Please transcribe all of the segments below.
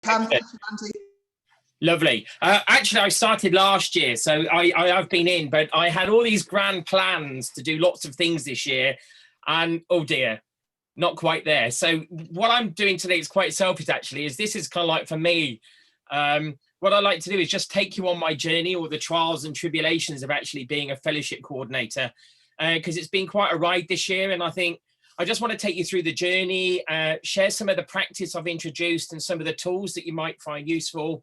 can. Thank you, Andy. Lovely. Actually, I started last year, so I've been in, but I had all these grand plans to do lots of things this year, and oh dear, not quite there. So what I'm doing today is quite selfish, actually, is this is kind of like for me, what I like to do is just take you on my journey or the trials and tribulations of actually being a fellowship coordinator, because it's been quite a ride this year. And I think I just want to take you through the journey, share some of the practice I've introduced and some of the tools that you might find useful.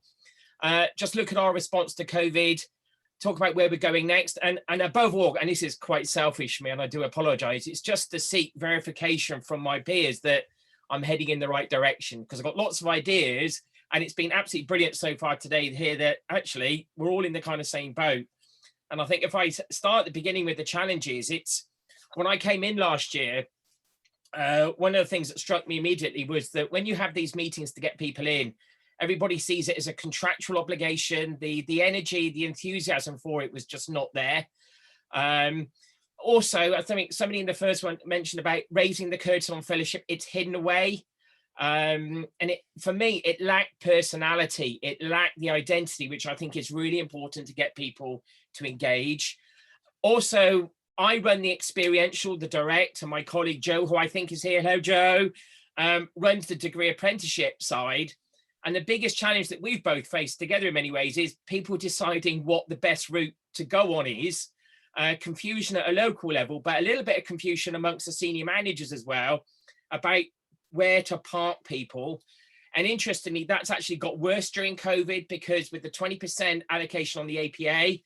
Just look at our response to COVID, talk about where we're going next. And above all, and this is quite selfish of me, and I do apologize, it's just to seek verification from my peers that I'm heading in the right direction, because I've got lots of ideas. And it's been absolutely brilliant so far today to hear that actually we're all in the kind of same boat. And I think if I start at the beginning with the challenges, it's when I came in last year, one of the things that struck me immediately was that when you have these meetings to get people in, everybody sees it as a contractual obligation. The energy, the enthusiasm for it was just not there. Also, I think somebody in the first one mentioned about raising the curtain on fellowship. It's hidden away. And for me, it lacked personality. It lacked the identity, which I think is really important to get people to engage. Also, I run the experiential, the direct, and my colleague Joe, who I think is here, hello Joe, runs the degree apprenticeship side. And the biggest challenge that we've both faced together in many ways is people deciding what the best route to go on is. Confusion at a local level, but a little bit of confusion amongst the senior managers as well about where to park people. And interestingly, that's actually got worse during COVID, because with the 20% allocation on the APA,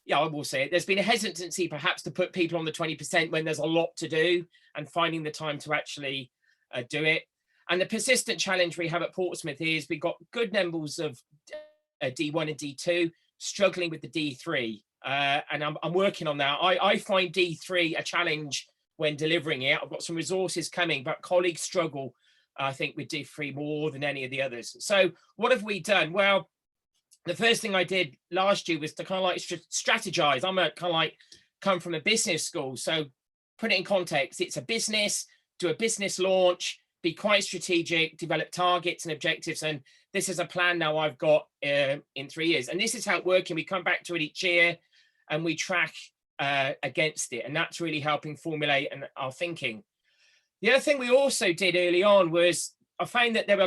yeah, I will say it, there's been a hesitancy perhaps to put people on the 20% when there's a lot to do and finding the time to actually do it. And the persistent challenge we have at Portsmouth is we've got good numbers of D1 and D2 struggling with the D3. And I'm working on that. I find D3 a challenge when delivering it. I've got some resources coming, but colleagues struggle, I think, with D3 more than any of the others. So what have we done? Well, the first thing I did last year was to kind of like strategize. I'm a kind of like come from a business school. So put it in context, it's a business, do a business launch, be quite strategic, develop targets and objectives. And this is a plan now I've got in 3 years. And this is how it's working. We come back to it each year and we track against it, and that's really helping formulate our thinking. The other thing we also did early on was I found that there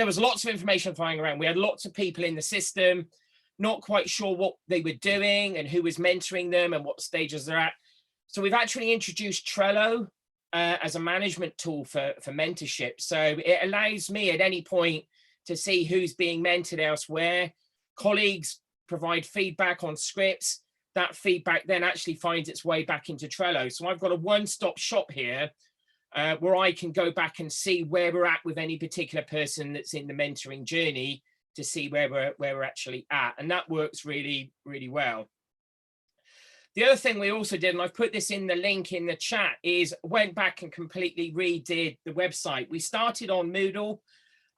was lots of information flying around. We had lots of people in the system, not quite sure what they were doing and who was mentoring them and what stages they're at. So we've actually introduced Trello as a management tool for mentorship. So it allows me at any point to see who's being mentored elsewhere. Colleagues provide feedback on scripts. That feedback then actually finds its way back into Trello. So I've got a one-stop shop here where I can go back and see where we're at with any particular person that's in the mentoring journey to see where we're actually at. And that works really, really well. The other thing we also did, and I've put this in the link in the chat, is went back and completely redid the website. We started on Moodle,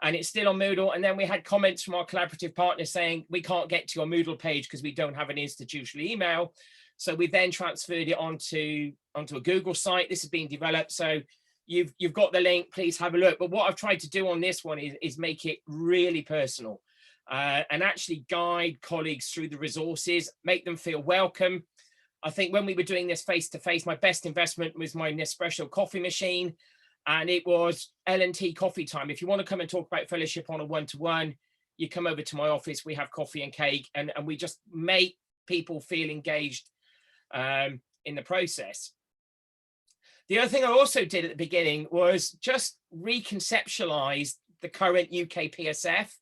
and it's still on Moodle. And then we had comments from our collaborative partners saying, we can't get to your Moodle page because we don't have an institutional email. So we then transferred it onto a Google site. This is being developed. So you've got the link, please have a look. But what I've tried to do on this one is make it really personal and actually guide colleagues through the resources, make them feel welcome. I think when we were doing this face-to-face, my best investment was my Nespresso coffee machine. And it was L&T coffee time. If you want to come and talk about fellowship on a one-to-one, you come over to my office, we have coffee and cake, and we just make people feel engaged in the process. The other thing I also did at the beginning was just reconceptualize the current UK PSF,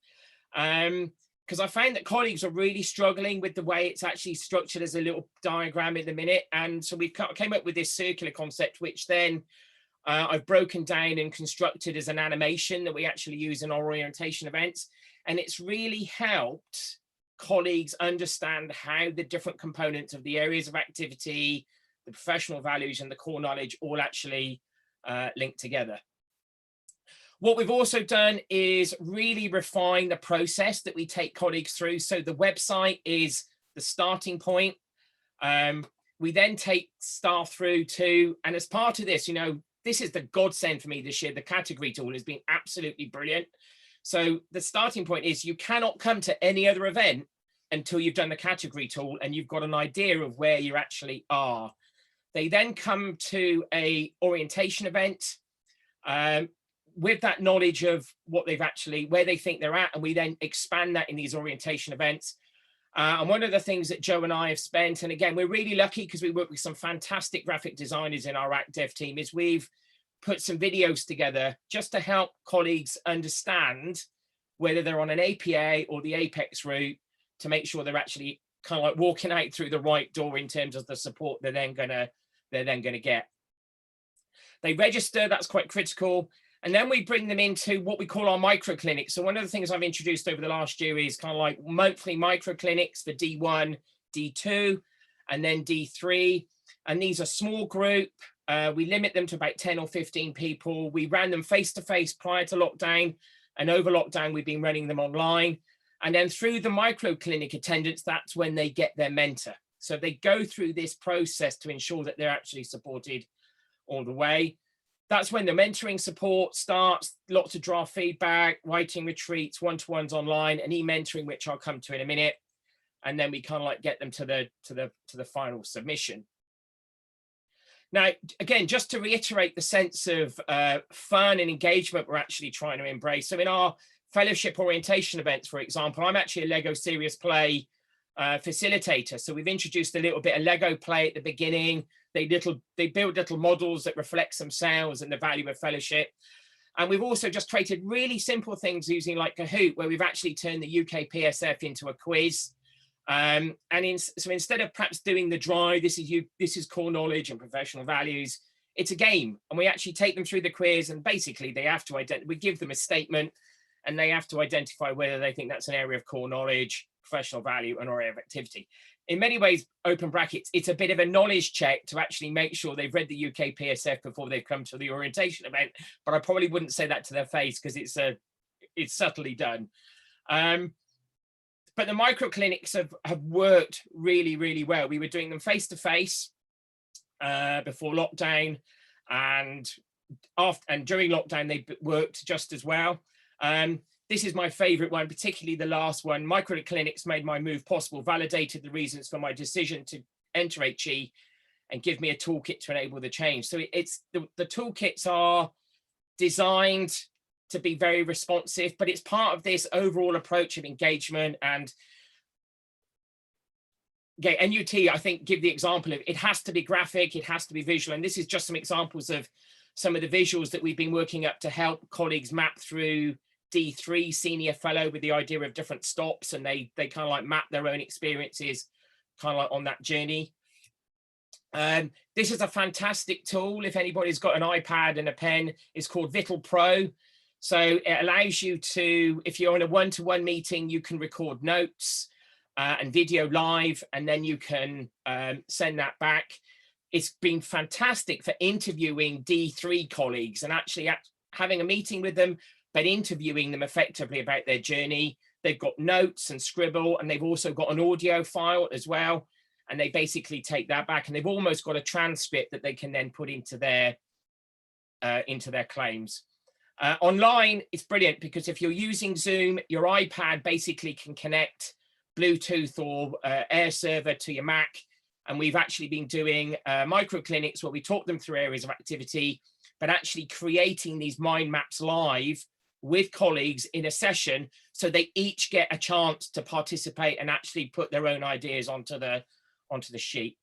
because I found that colleagues are really struggling with the way it's actually structured as a little diagram in the minute. And so we came up with this circular concept, which then I've broken down and constructed as an animation that we actually use in our orientation events. And it's really helped colleagues understand how the different components of the areas of activity, the professional values and the core knowledge all actually link together. What we've also done is really refine the process that we take colleagues through. So the website is the starting point. We then take staff through to, and as part of this, you know, this is the godsend for me this year. The category tool has been absolutely brilliant. So the starting point is you cannot come to any other event until you've done the category tool and you've got an idea of where you actually are. They then come to a orientation event with that knowledge of what they've actually, where they think they're at, and we then expand that in these orientation events. And one of the things that Joe and I have spent, and again, we're really lucky because we work with some fantastic graphic designers in our Act Dev team, is we've put some videos together just to help colleagues understand whether they're on an APA or the Apex route, to make sure they're actually kind of like walking out through the right door in terms of the support they're then gonna get. They register, that's quite critical. And then we bring them into what we call our micro clinics. So one of the things I've introduced over the last year is kind of like monthly micro clinics for D1, D2, and then D3. And these are small group. We limit them to about 10 or 15 people. We ran them face-to-face prior to lockdown. And over lockdown, we've been running them online. And then through the micro clinic attendance, that's when they get their mentor. So they go through this process to ensure that they're actually supported all the way. That's when the mentoring support starts, lots of draft feedback, writing retreats, one-to-ones online, and e-mentoring, which I'll come to in a minute. And then we kind of like get them to the final submission. Now, again, just to reiterate the sense of fun and engagement we're actually trying to embrace. So in our fellowship orientation events, for example, I'm actually a Lego Serious Play facilitator. So we've introduced a little bit of Lego play at the beginning. They build little models that reflects themselves and the value of fellowship. And we've also just created really simple things using like Kahoot, where we've actually turned the UK PSF into a quiz. So instead of perhaps doing the dry, this is core knowledge and professional values, it's a game. And we actually take them through the quiz, and basically they have to we give them a statement and they have to identify whether they think that's an area of core knowledge, professional value, and area of activity. In many ways, open brackets, it's a bit of a knowledge check to actually make sure they've read the UK PSF before they've come to the orientation event. But I probably wouldn't say that to their face because it's subtly done. But the micro clinics have worked really, really well. We were doing them face to face before lockdown, and during lockdown they worked just as well. This is my favorite one, particularly the last one. Micro clinics made my move possible, validated the reasons for my decision to enter HE, and give me a toolkit to enable the change. So it's the toolkits are designed to be very responsive, but it's part of this overall approach of engagement. And okay, NUT, I think, give the example of it has to be graphic, it has to be visual. And this is just some examples of some of the visuals that we've been working up to help colleagues map through D3 senior fellow with the idea of different stops, and they kind of like map their own experiences kind of like on that journey. This is a fantastic tool. If anybody's got an iPad and a pen, it's called Vittle Pro. So it allows you to, if you're in a one-to-one meeting, you can record notes and video live, and then you can send that back. It's been fantastic for interviewing D3 colleagues and actually having a meeting with them, but interviewing them effectively about their journey. They've got notes and scribble, and they've also got an audio file as well. And they basically take that back, and they've almost got a transcript that they can then put into their claims. Online, it's brilliant because if you're using Zoom, your iPad basically can connect Bluetooth or Air server to your Mac. And we've actually been doing micro clinics where we talk them through areas of activity, but actually creating these mind maps live with colleagues in a session, so they each get a chance to participate and actually put their own ideas onto the sheet.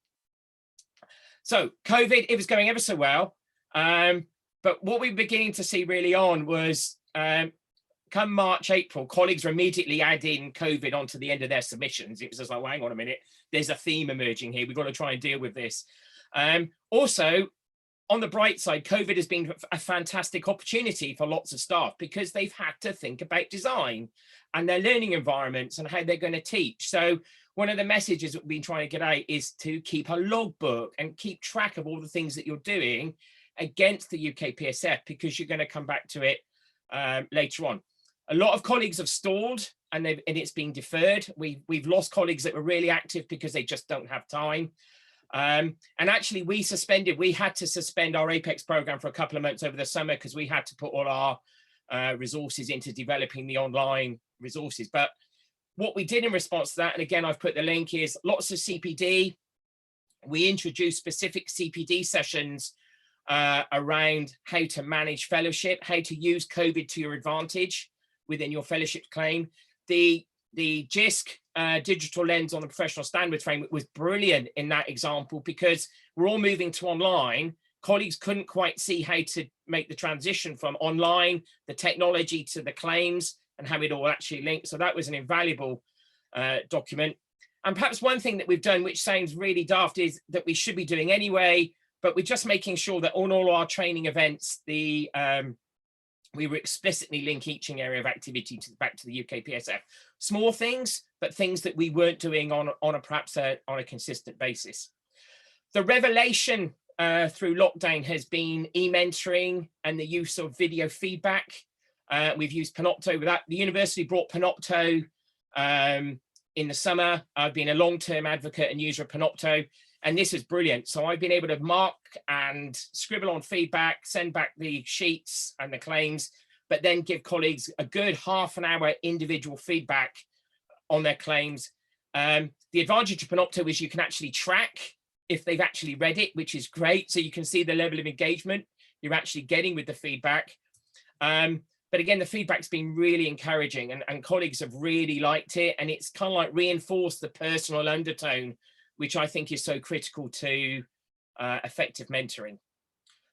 So COVID, it was going ever so well. But what we were beginning to see really on was come March, April, colleagues were immediately adding COVID onto the end of their submissions. It was just like, well, hang on a minute, there's a theme emerging here. We've got to try and deal with this. Also, on the bright side, COVID has been a fantastic opportunity for lots of staff because they've had to think about design and their learning environments and how they're going to teach. So one of the messages that we've been trying to get out is to keep a logbook and keep track of all the things that you're doing against the UK PSF, because you're going to come back to it later on. A lot of colleagues have stalled and it's been deferred. We've lost colleagues that were really active because they just don't have time. And actually we had to suspend our Apex program for a couple of months over the summer because we had to put all our resources into developing the online resources. But what we did in response to that, and again, I've put the link, is lots of CPD. We introduced specific CPD sessions around how to manage fellowship, how to use COVID to your advantage within your fellowship claim. The JISC digital lens on the professional standards framework was brilliant in that example, because we're all moving to online. Colleagues couldn't quite see how to make the transition from online, the technology, to the claims, and how it all actually linked. So that was an invaluable document. And perhaps one thing that we've done, which sounds really daft, is that we should be doing anyway, but we're just making sure that on all our training events, we were explicitly link each area of activity back to the UK PSF. Small things, but things that we weren't doing on a consistent basis. The revelation through lockdown has been e-mentoring and the use of video feedback. We've used Panopto with that. The university brought Panopto in the summer. I've been a long-term advocate and user of Panopto, and this is brilliant. So I've been able to mark and scribble on feedback, send back the sheets and the claims, but then give colleagues a good half an hour individual feedback on their claims. The advantage of Panopto is you can actually track if they've actually read it, which is great. So you can see the level of engagement you're actually getting with the feedback. But again, the feedback's been really encouraging, and colleagues have really liked it. And it's kind of like reinforced the personal undertone, which I think is so critical to effective mentoring.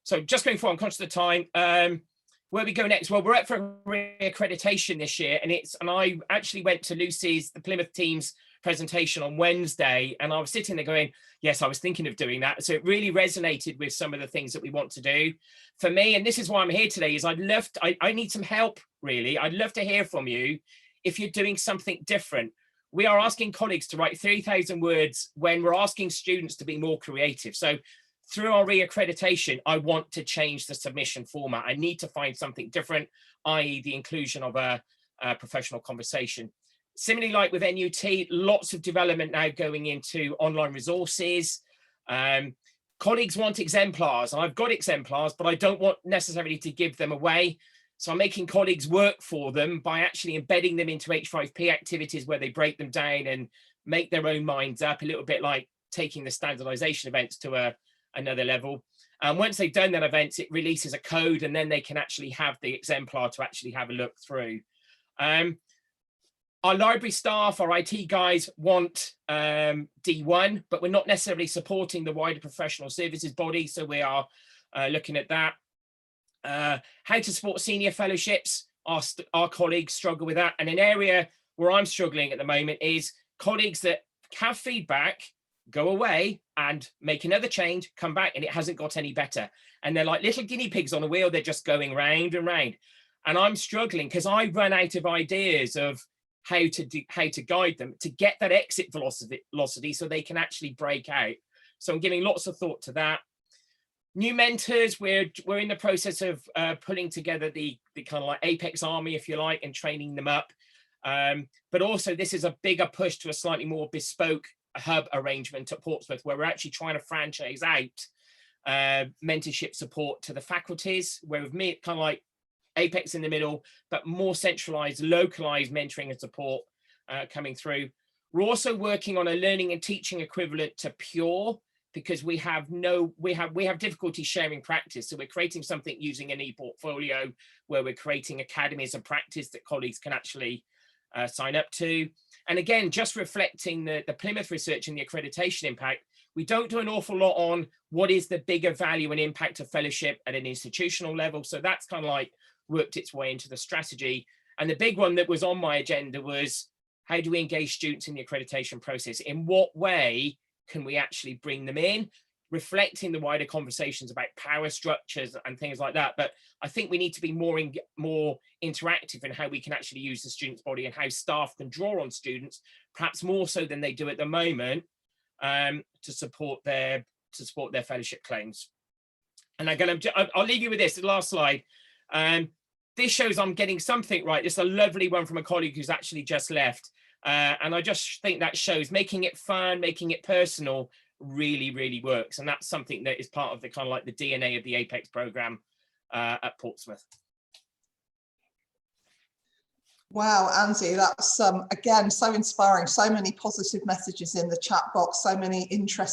So just going forward, I'm conscious of the time. Where we go next? Well, we're up for reaccreditation this year, and I actually went to Lucy's, the Plymouth team's presentation on Wednesday, and I was sitting there going, yes, I was thinking of doing that. So it really resonated with some of the things that we want to do. For me, and this is why I'm here today, is I need some help, really. I'd love to hear from you if you're doing something different. We are asking colleagues to write 3,000 words when we're asking students to be more creative. So through our reaccreditation, I want to change the submission format. I need to find something different, i.e. the inclusion of a professional conversation. Similarly, like with NUT, lots of development now going into online resources. Colleagues want exemplars, and I've got exemplars, but I don't want necessarily to give them away. So I'm making colleagues work for them by actually embedding them into H5P activities where they break them down and make their own minds up, a little bit like taking the standardization events to another level. And once they've done that event, it releases a code, and then they can actually have the exemplar to actually have a look through. Our library staff, our IT guys want D1, but we're not necessarily supporting the wider professional services body. So we are looking at that. How to support senior fellowships. Our colleagues struggle with that. And an area where I'm struggling at the moment is colleagues that have feedback, go away and make another change, come back, and it hasn't got any better. And they're like little guinea pigs on a wheel. They're just going round and round. And I'm struggling because I run out of ideas of how to guide them to get that exit velocity so they can actually break out. So I'm giving lots of thought to that. New mentors, we're in the process of putting together the kind of like Apex army, if you like, and training them up. But also this is a bigger push to a slightly more bespoke hub arrangement at Portsmouth, where we're actually trying to franchise out mentorship support to the faculties, where we've made kind of like Apex in the middle, but more centralized, localized mentoring and support coming through. We're also working on a learning and teaching equivalent to Pure, because we have difficulty sharing practice. So we're creating something using an e-portfolio where we're creating academies of practice that colleagues can actually sign up to. And again, just reflecting the Plymouth research and the accreditation impact, we don't do an awful lot on what is the bigger value and impact of fellowship at an institutional level. So that's kind of like worked its way into the strategy. And the big one that was on my agenda was, how do we engage students in the accreditation process? In what way can we actually bring them in, reflecting the wider conversations about power structures and things like that? But I think we need to be more interactive in how we can actually use the students' body and how staff can draw on students, perhaps more so than they do at the moment, to support their fellowship claims. And I'll leave you with this, the last slide. This shows I'm getting something right. This is a lovely one from a colleague who's actually just left. And I just think that shows making it fun, making it personal really, really works. And that's something that is part of the kind of like the DNA of the Apex program at Portsmouth. Wow, Andy, that's again so inspiring. So many positive messages in the chat box, so many interesting